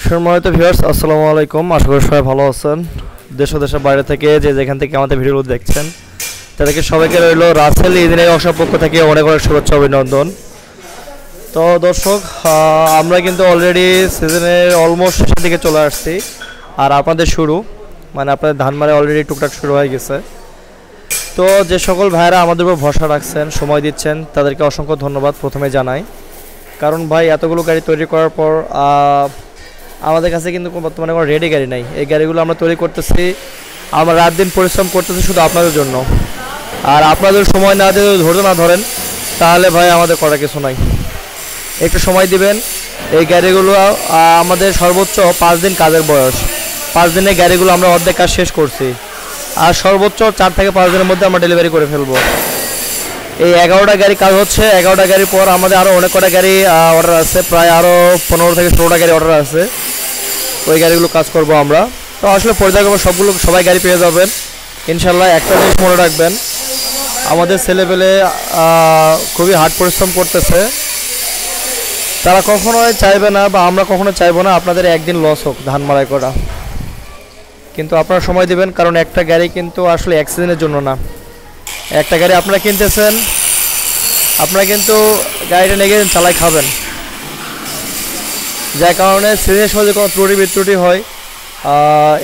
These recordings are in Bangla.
সম্মানিত ভিউয়ার্স, আসসালামু আলাইকুম। আশা করি সবাই ভালো আছেন। দেশ ও দেশের বাইরে থেকে যে যেখান থেকে আমাদের ভিডিওগুলো দেখছেন তাদেরকে সবাইকে রইল রাসেল ইঞ্জিনিয়ারিং ওয়ার্কশপ পক্ষ থেকে অনেক অনেক শুভেচ্ছা অভিনন্দন। তো দর্শক, আমরা কিন্তু অলরেডি সিজনের অলমোস্ট শেষের দিকে চলে আসছি। আর আপনাদের শুরু মানে আপনাদের ধান মারা অলরেডি টুকটাক শুরু হয়ে গেছে। তো যে সকল ভাইরা আমাদের উপর ভরসা রাখছেন, সময় দিচ্ছেন, তাদেরকে অসংখ্য ধন্যবাদ প্রথমে জানাই। কারণ ভাই এতগুলো গাড়ি তৈরি করার পর আমাদের কাছে কিন্তু বর্তমানে কোনো রেডি গাড়ি নাই। এই গাড়িগুলো আমরা তৈরি করতেছি, আমরা রাত দিন পরিশ্রম করতেছি শুধু আপনাদের জন্য। আর আপনাদের সময় না দিয়ে ধৈর্য না ধরেন তাহলে ভাই আমাদের করার কিছু নাই। একটু সময় দিবেন। এই গাড়িগুলো আমাদের সর্বোচ্চ 5 দিন কাজের বয়স। 5 দিনে গাড়িগুলো আমরা অর্ধেক কাজ শেষ করছি, আর সর্বোচ্চ 4 থেকে 5 দিনের মধ্যে আমরা ডেলিভারি করে ফেলবো। এই 11টা গাড়ি কাজ হচ্ছে। 11টা গাড়ির পর আমাদের আরও অনেক কটা গাড়ি অর্ডার আছে, প্রায় আরও 15 থেকে 16টা গাড়ি অর্ডার আছে। ওই গাড়িগুলো কাজ করব আমরা। তো আসলে পর্যায়ক্রমে সবাই গাড়ি পেয়ে যাবেন ইনশাল্লাহ। একটা জিনিস মনে রাখবেন, আমাদের ছেলেপেলে খুবই হার্ড পরিশ্রম করতেছে। তারা কখনোই চাইবে না বা আমরা কখনো চাইবো না আপনাদের একদিন লস হোক ধান মাড়াই করা। কিন্তু আপনারা সময় দেবেন, কারণ একটা গাড়ি কিন্তু আসলে অ্যাক্সিডেন্টের জন্য না। একটা গাড়ি আপনারা কিনতেছেন, আপনারা কিন্তু গাড়িটা নিয়ে গিয়ে চালাই খাবেন, যার কারণে সিজনের সময় কোনো ত্রুটি বিত্রুটি হয়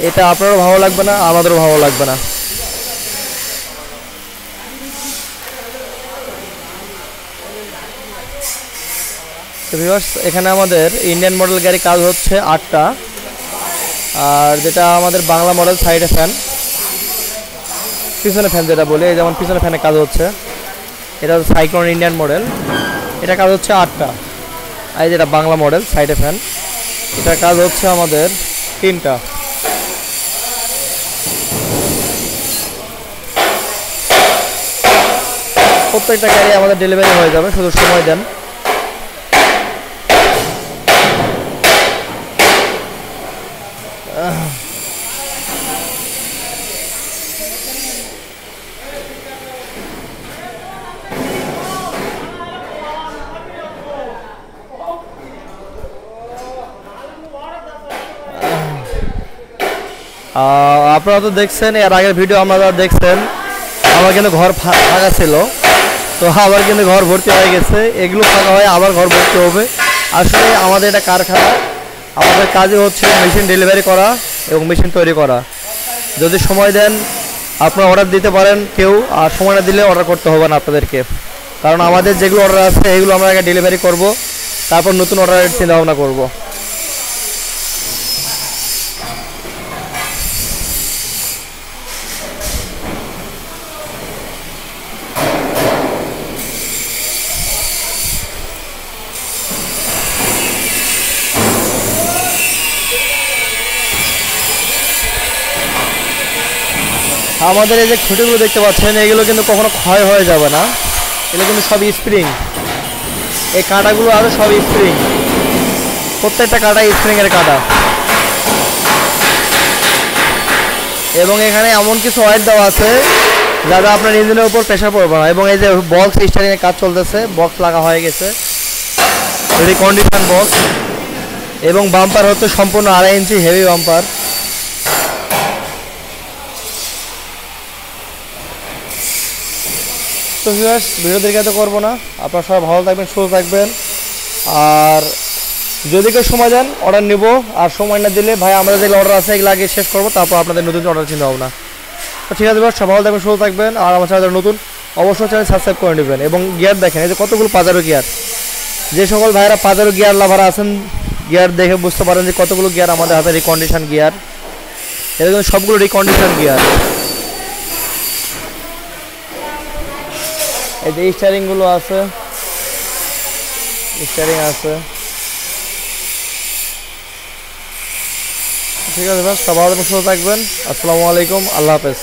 এটা আপনারও ভালো লাগবে না, আমাদেরও ভালো লাগবে না। তো ভিউয়ার্স, এখানে আমাদের ইন্ডিয়ান মডেল গাড়ি কাজ হচ্ছে 8টা, আর যেটা আমাদের বাংলা মডেল সাইডে ফ্যান, পিছনে ফ্যান যেটা বলি, যেমন পিছনে ফ্যানে কাজ হচ্ছে, এটা হচ্ছে সাইক্লোন ইন্ডিয়ান মডেল, এটা কাজ হচ্ছে 8টা। আর যেটা বাংলা মডেল সাইডে ফ্যান, এটা কাজ হচ্ছে আমাদের 3টা। প্রত্যেকটা গাড়ি আমাদের ডেলিভারি হয়ে যাবে, শুধু সময় দেন। আপনারা তো দেখছেন, এর আগের ভিডিও আপনারা দেখছেন, আমার কিন্তু ঘর ফাঁকা ছিল, তো আবার কিন্তু ঘর ভর্তি হয়ে গেছে। এগুলো ফাঁকা হয়ে আবার ঘর ভর্তি হবে। আসলে আমাদের এটা কারখানা, আমাদের কাজই হচ্ছে মেশিন ডেলিভারি করা এবং মেশিন তৈরি করা। যদি সময় দেন আপনারা অর্ডার দিতে পারেন কেউ, আর সময় না দিলে অর্ডার করতে হবে না আপনাদেরকে। কারণ আমাদের যেগুলো অর্ডার আছে এগুলো আমরা আগে ডেলিভারি করব, তারপর নতুন অর্ডারের চিন্তা ভাবনা করব। আমাদের এই যে খুঁটিগুলো দেখতে পাচ্ছেন, এগুলো কিন্তু কখনো ক্ষয় হয়ে যাবে না। এগুলো কিন্তু সব স্প্রিং। এই কাঁটাগুলো আরও সব স্প্রিং, প্রত্যেকটা কাঁটা স্প্রিংয়ের কাঁটা। এবং এখানে এমন কিছু অয়েল দেওয়া আছে যাতে আপনার ইঞ্জিনের উপর প্রেশার পড়বে না। এবং এই যে বক্স স্টারিংয়ের কাজ চলতেছে, বক্স লাগা হয়ে গেছে, রিকন্ডিশন বক্স। এবং বাম্পার হচ্ছে সম্পূর্ণ 2.5 ইঞ্চি হেভি বাম্পার। তো ভিউয়ার্স, ভিডিও দীর্ঘায়িত করবো না। আপনারা সবাই ভালো থাকবেন, সুস্থ থাকবেন। আর যদি কেউ সময় দেন অর্ডার নিব, আর সময় না দিলে ভাই আমরা যেগুলো অর্ডার আছে এগুলো আগে শেষ করবো, তারপর আপনাদের নতুন অর্ডার চিন্তা ভাবনা। তো ঠিক আছে ভিউয়ার্স, সবাই ভালো থাকবেন, সুস্থ থাকবেন। আর আমার চ্যানেল নতুন অবশ্যই চ্যানেল সাবস্ক্রাইব করে নেবেন। এবং গিয়ার দেখেন, এই যে কতগুলো পাজারো গিয়ার। যে সকল ভাইরা পাজারো গিয়ার লাভারা আছেন, গিয়ার দেখে বুঝতে পারেন যে কতগুলো গিয়ার আমাদের হাতে রিকন্ডিশন গিয়ার। এটা কিন্তু সবগুলো রিকন্ডিশন গিয়ার। এই যে স্টারিংগুলো আছে, স্টারিং আছে। ঠিক আছে ভাই, সবাই ভালো থাকবেন, সুস্থ থাকবেন। আসসালামু আলাইকুম, আল্লাহ হাফেজ।